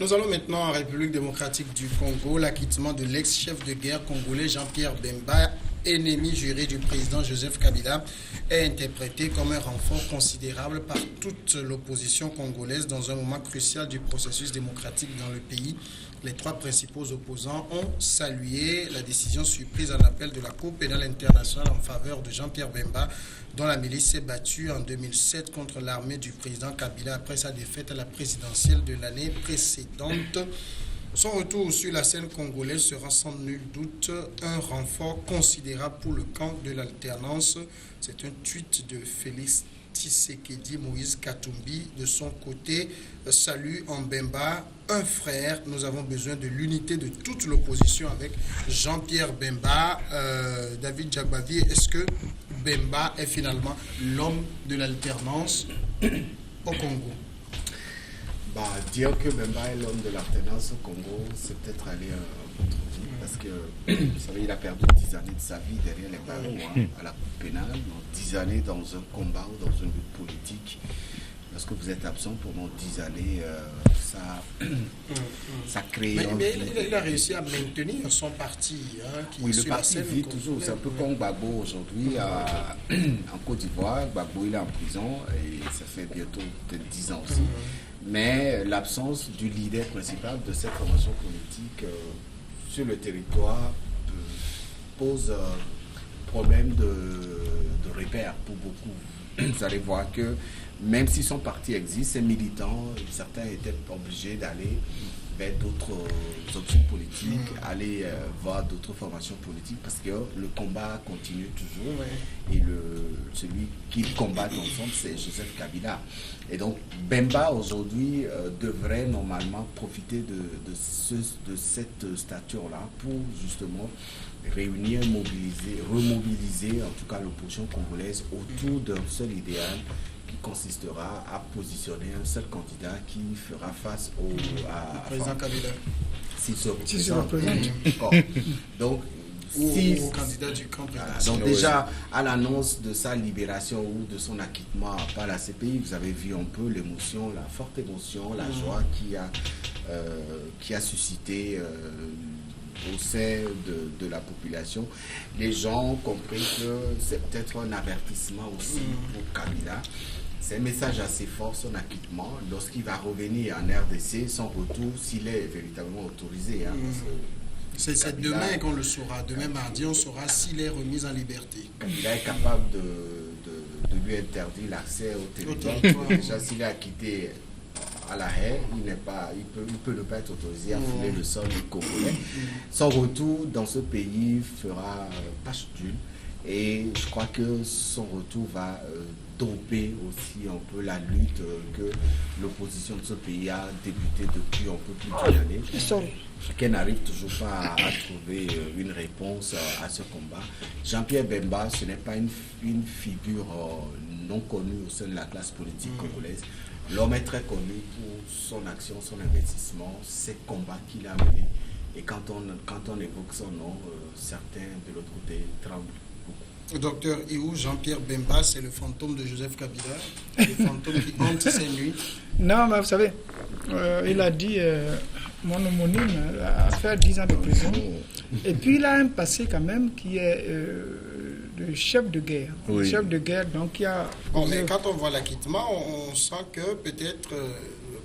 Nous allons maintenant en République démocratique du Congo. L'acquittement de l'ex-chef de guerre congolais Jean-Pierre Bemba, ennemi juré du président Joseph Kabila, est interprété comme un renfort considérable par toute l'opposition congolaise dans un moment crucial du processus démocratique dans le pays. Les trois principaux opposants ont salué la décision surprise en appel de la Cour pénale internationale en faveur de Jean-Pierre Bemba, dont la milice s'est battue en 2007 contre l'armée du président Kabila après sa défaite à la présidentielle de l'année précédente. Son retour sur la scène congolaise sera sans nul doute un renfort considérable pour le camp de l'alternance. C'est un tweet de Félix Tshisekedi. Moïse Katumbi, de son côté, salue en Bemba un frère. Nous avons besoin de l'unité de toute l'opposition avec Jean-Pierre Bemba. David Jagbavi, est-ce que Bemba est finalement l'homme de l'alternance au Congo? Dire que Bemba est l'homme de l'alternance au Congo, c'est peut-être aller un peu trop vite, parce que, vous savez, il a perdu 10 années de sa vie derrière les barreaux, à la Cour pénale, 10 années dans un combat ou dans une lutte politique. Lorsque vous êtes absent pendant 10 années, ça crée... Mais il a réussi à maintenir son parti. Oui, le parti vit toujours. C'est un peu comme Gbagbo aujourd'hui en Côte d'Ivoire. Gbagbo, il est en prison et ça fait bientôt peut-être 10 ans aussi. Mais l'absence du leader principal de cette formation politique sur le territoire pose problème de repère pour beaucoup. Vous allez voir que même si son parti existe, ses militants, certains étaient obligés d'aller vers d'autres options politiques, aller voir d'autres formations politiques, parce que le combat continue toujours, et celui qu'ils combattent ensemble, c'est Joseph Kabila. Et donc Bemba aujourd'hui devrait normalement profiter de cette stature-là pour justement réunir, remobiliser en tout cas l'opposition congolaise autour d'un seul idéal qui consistera à positionner un seul candidat qui fera face au président Kabila. S'il se représente. Donc, au candidat du camp présidentiel. Donc déjà, à l'annonce de sa libération ou de son acquittement par la CPI, vous avez vu un peu l'émotion, la forte émotion, la joie qui a suscité au sein de la population. Les gens ont compris que c'est peut-être un avertissement aussi pour Kabila. C'est un message assez fort, son acquittement. Lorsqu'il va revenir en RDC, son retour, s'il est véritablement autorisé. C'est demain qu'on le saura. Demain mardi, on saura s'il est remis en liberté. Kabila est capable de lui interdire l'accès au territoire. Déjà, s'il est acquitté à la haie, il peut ne pas être autorisé à fouler le sol du Congolais. Son retour dans ce pays fera tâche d'huile, et je crois que son retour va doper aussi un peu la lutte que l'opposition de ce pays a débuté depuis un peu plus d'une année, qu'elle n'arrive toujours pas à trouver une réponse à ce combat. Jean-Pierre Bemba, ce n'est pas une figure non connue au sein de la classe politique congolaise. L'homme est très connu pour son action, son investissement, ses combats qu'il a menés. Et quand on évoque son nom, certains de l'autre côté tremblent beaucoup. Docteur Iou, Jean-Pierre Bemba, c'est le fantôme de Joseph Kabila, le fantôme qui hante ses nuits. Non, mais vous savez, il a dit, mon homonyme a fait 10 ans de prison. Et puis il a un passé quand même qui est... le chef de guerre. Le chef de guerre, donc il y a... mais quand on voit l'acquittement, on sent que peut-être,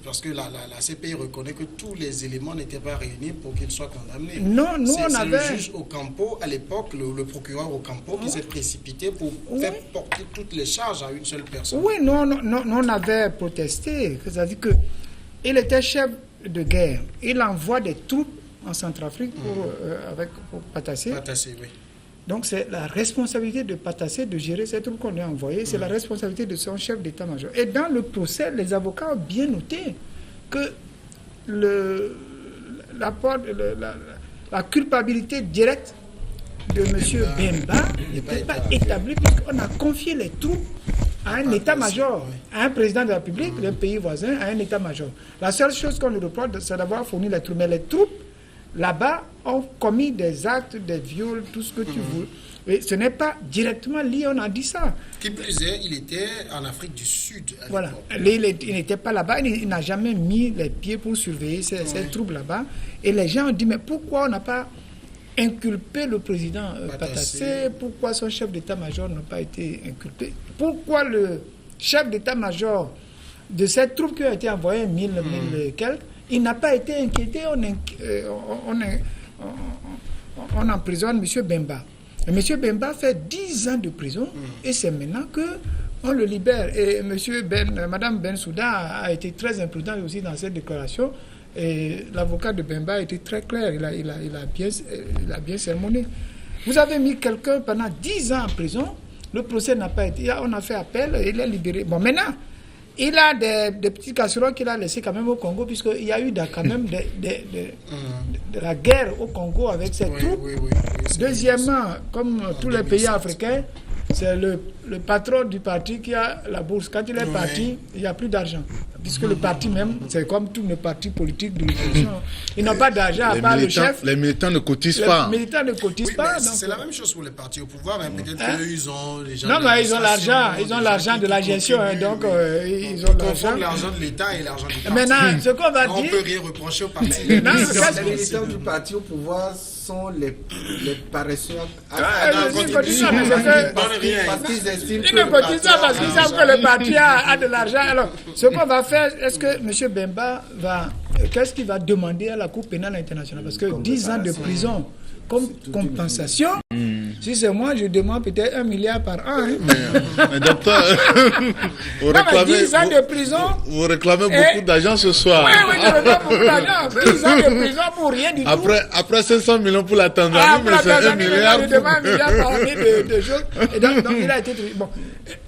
parce que la CPI reconnaît que tous les éléments n'étaient pas réunis pour qu'il soit condamné. Non, nous on avait... C'est le juge Ocampo, à l'époque, le procureur Ocampo, qui s'est précipité pour faire porter toutes les charges à une seule personne. Oui, nous on avait protesté. C'est-à-dire qu'il était chef de guerre. Il envoie des troupes en Centrafrique pour Patassé. Patassé, oui. Donc c'est la responsabilité de Patassé de gérer ces troupes qu'on a envoyées, c'est la responsabilité de son chef d'état-major. Et dans le procès, les avocats ont bien noté que la culpabilité directe de M. Bemba n'était pas établie puisqu'on a confié les troupes à un état-major, à un président de la République, d'un pays voisin, à un état-major. La seule chose qu'on lui reproche, c'est d'avoir fourni les troupes. Mais les troupes là-bas ont commis des actes, des viols, tout ce que tu veux. Et ce n'est pas directement lié, on a dit ça. Qui plus est, il était en Afrique du Sud. Voilà. Il n'était pas là-bas, il n'a jamais mis les pieds pour surveiller ces troupes là-bas. Et les gens ont dit, mais pourquoi on n'a pas inculpé le président Patassé? Pourquoi son chef d'état-major n'a pas été inculpé? Pourquoi le chef d'état-major de cette troupe qui a été envoyée, 1000 et quelques, il n'a pas été inquiété? On emprisonne M. Bemba. Et M. Bemba fait 10 ans de prison et c'est maintenant qu'on le libère. Et Mme Bensouda a été très imprudente aussi dans cette déclaration. Et l'avocat de Bemba a été très clair, il a bien sermonné. Vous avez mis quelqu'un pendant 10 ans en prison, le procès n'a pas été... On a fait appel et il est libéré. Bon, maintenant, il a des petits casseroles qu'il a laissés quand même au Congo, puisqu'il y a eu quand même de la guerre au Congo avec ces troupes. Oui. Deuxièmement, comme tous les pays africains, c'est le patron du parti qui a la bourse. Quand il est parti, il n'y a plus d'argent. Puisque le parti même, c'est comme tous les partis politiques de l'opposition. Ils n'ont pas d'argent à part le chef. Les militants ne cotisent pas. Les militants ne cotisent pas. C'est la même chose pour les partis au pouvoir, mais peut-être qu'ils ont les gens. Non, mais ils ont l'argent. Ils ont l'argent de la gestion. Donc, ils ont l'argent de l'État et l'argent du parti. Maintenant, ce qu'on va dire. On ne peut rien reprocher au parti. Les militants du parti au pouvoir sont les paresseux. Ils ne cotisent pas parce qu'ils savent que le parti a de l'argent. Alors, ce qu'on va faire, est-ce que M. Bemba qu'est-ce qu'il va demander à la Cour pénale internationale? Parce que 10 ans de prison comme compensation, si c'est moi, je demande peut-être 1 milliard par an. Mais docteur, vous réclamez 10 ans de prison. Vous réclamez beaucoup d'argent ce soir. Oui, je réclame beaucoup d'argent. 10 ans de prison pour rien du tout. Après 500 millions pour la Tanzanie, mais c'est 1 milliard. Je demande 1 milliard par année de choses. Et donc il a été... Bon,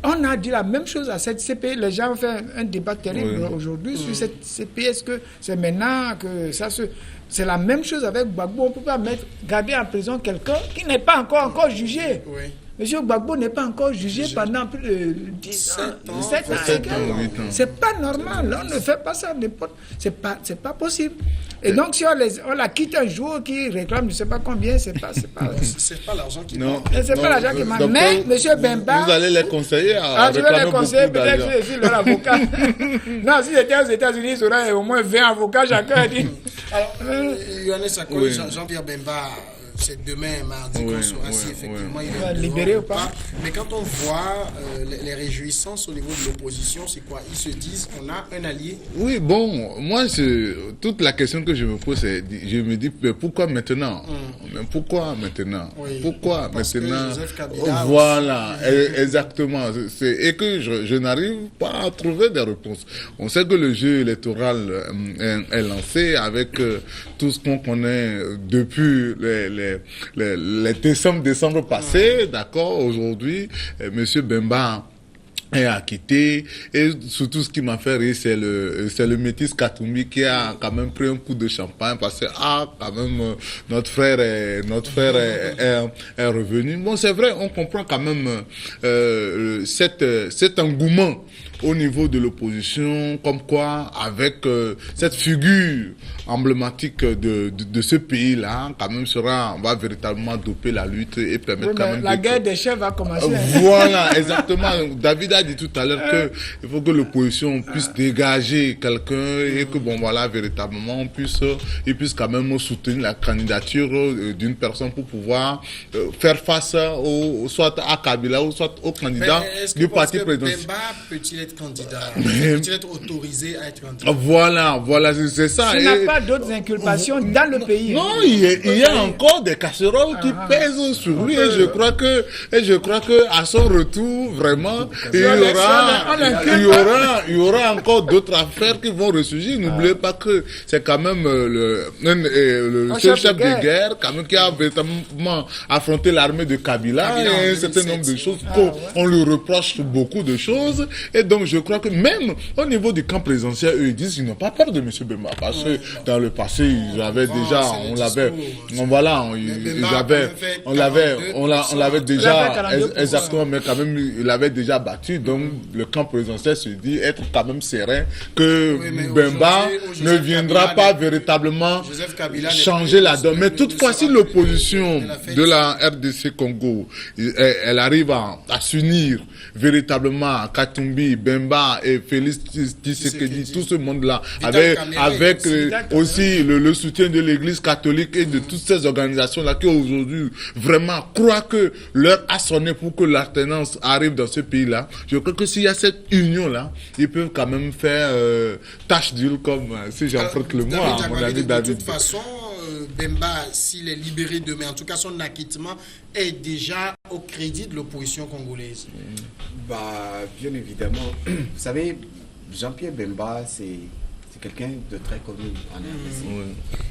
on a dit la même chose à cette CPI. Les gens ont fait un débat terrible aujourd'hui sur cette CPI. Est-ce que c'est maintenant que ça se... C'est la même chose avec Gbagbo. On ne peut pas garder en prison quelqu'un qui n'est pas encore jugé. Oui. Monsieur Gbagbo n'est pas encore jugé pendant plus de 17 ans. C'est pas normal. On ne fait pas ça n'importe. C'est pas possible. Et donc, si on la quitte un jour qui réclame je ne sais pas combien, c'est pas l'argent qui manque. C'est pas l'argent qui manque. Mais monsieur Bemba... Vous allez les conseiller à je vais les conseiller, peut-être que je suis leur avocat. Non, si j'étais aux États-Unis, il y aurait au moins 20 avocats chacun. Alors, Yohannes Sakoli, Jean-Pierre Bemba... C'est demain, mardi, qu'on saura si effectivement il est libéré ou pas. Mais quand on voit les réjouissances au niveau de l'opposition, c'est quoi? Ils se disent qu'on a un allié. Oui, bon, moi, toute la question que je me pose, c'est, je me dis, mais pourquoi maintenant? Mais pourquoi maintenant? Pourquoi maintenant? Voilà, exactement. Et que je n'arrive pas à trouver des réponses. On sait que le jeu électoral est lancé avec tout ce qu'on connaît depuis les décembre passés, d'accord, aujourd'hui, monsieur Bemba est acquitté, et surtout ce qui m'a fait rire, c'est le métis Katumbi qui a quand même pris un coup de champagne parce que quand même notre frère est revenu. Bon, c'est vrai, on comprend quand même cet engouement au niveau de l'opposition, comme quoi avec cette figure emblématique de ce pays-là, quand même on va véritablement doper la lutte et permettre quand même... La guerre des chefs va commencer. Voilà, exactement. David a dit tout à l'heure qu'il faut que l'opposition puisse dégager quelqu'un et que véritablement il puisse quand même soutenir la candidature d'une personne pour pouvoir faire face soit à Kabila ou soit au candidat du parti présidentiel. Bemba peut-il être candidat? Peut-il être autorisé à être candidat? Voilà, c'est ça. Il n'y a pas d'autres inculpations dans le pays. Non, il y a encore des casseroles qui pèsent sur lui et je crois que à son retour, vraiment, il y aura encore d'autres affaires qui vont ressurgir. N'oubliez pas que c'est quand même le seul chef de guerre quand même qui a véritablement affronté l'armée de Kabila et un certain nombre de choses qu'on lui reproche beaucoup de choses et donc Donc je crois que même au niveau du camp présidentiel, eux ils disent qu'ils n'ont pas peur de M. Bemba parce que dans le passé ils avaient déjà, on l'avait déjà exactement, mais quand même il avait déjà battu. Donc le camp présidentiel se dit être quand même serein que Bemba ne viendra pas véritablement changer la donne. Mais toutefois, si l'opposition de la RDC Congo, elle arrive à s'unir véritablement, Katumbi, Bemba et Félix Tshisekedi, tout ce monde-là, avec aussi le soutien de l'Église catholique et de toutes ces organisations-là qui aujourd'hui vraiment croient que l'heure a sonné pour que l'alternance arrive dans ce pays-là. Je crois que s'il y a cette union-là, ils peuvent quand même faire tâche d'huile comme si j'emprunte le mot à mon ami David. De toute façon, Bemba, s'il est libéré demain, en tout cas son acquittement est déjà au crédit de l'opposition congolaise. Bien évidemment. Vous savez, Jean-Pierre Bemba, c'est quelqu'un de très connu en RDC.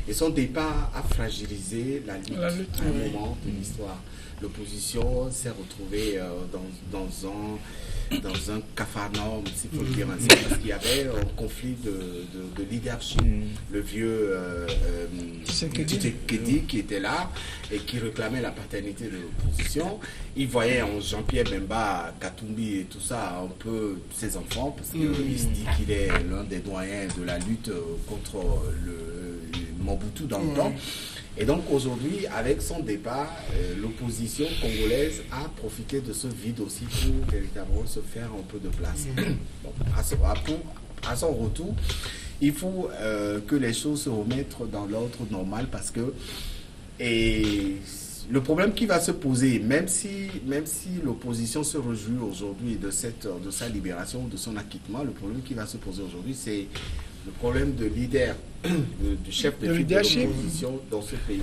Et son départ a fragilisé la lutte à un moment de l'histoire. L'opposition s'est retrouvée dans un capharnaüm, s'il faut le dire ainsi, parce qu'il y avait un conflit de leadership. Le vieux Tshisekedi qui était là et qui réclamait la paternité de l'opposition. Il voyait en Jean-Pierre Bemba, Katumbi et tout ça un peu ses enfants, parce qu'il se dit qu'il est l'un des doyens de la lutte contre le Mobutu dans le temps. Et donc aujourd'hui, avec son départ, l'opposition congolaise a profité de ce vide aussi pour véritablement se faire un peu de place. À son retour, il faut que les choses se remettent dans l'ordre normal parce que le problème qui va se poser, même si l'opposition se réjouit aujourd'hui de sa libération, de son acquittement, le problème qui va se poser aujourd'hui, c'est le problème de leader, du chef de l'opposition dans ce pays.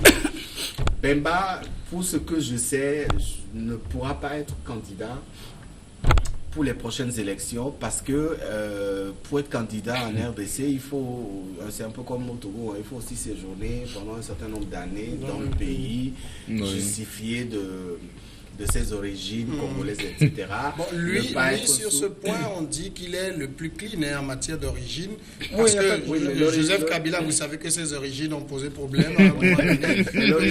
Bemba, pour ce que je sais, ne pourra pas être candidat pour les prochaines élections parce que pour être candidat en RDC, c'est un peu comme au Togo, il faut aussi séjourner pendant un certain nombre d'années dans le pays, justifier de ses origines congolaises, etc. Lui, sur ce point, on dit qu'il est le plus clean en matière d'origine. Parce que Joseph Kabila, vous savez que ses origines ont posé problème.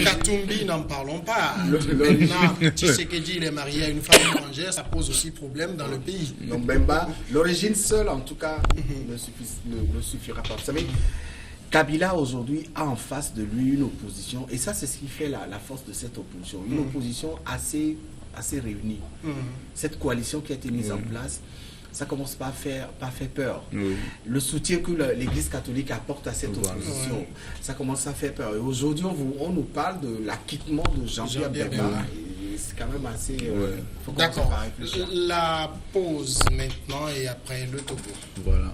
Katumbi, n'en parlons pas. Maintenant, Tshisekedi, il est marié à une femme étrangère, ça pose aussi problème dans le pays. Donc Bemba, l'origine seule, en tout cas, ne suffira pas. Vous savez, Kabila aujourd'hui a en face de lui une opposition, et ça c'est ce qui fait la force de cette opposition, une opposition assez réunie. Cette coalition qui a été mise en place, ça commence pas à faire peur. Le soutien que l'Église catholique apporte à cette opposition, ça commence à faire peur. Et aujourd'hui, on nous parle de l'acquittement de Jean-Pierre Bemba. C'est quand même assez... D'accord. La pause maintenant et après le Togo. Voilà.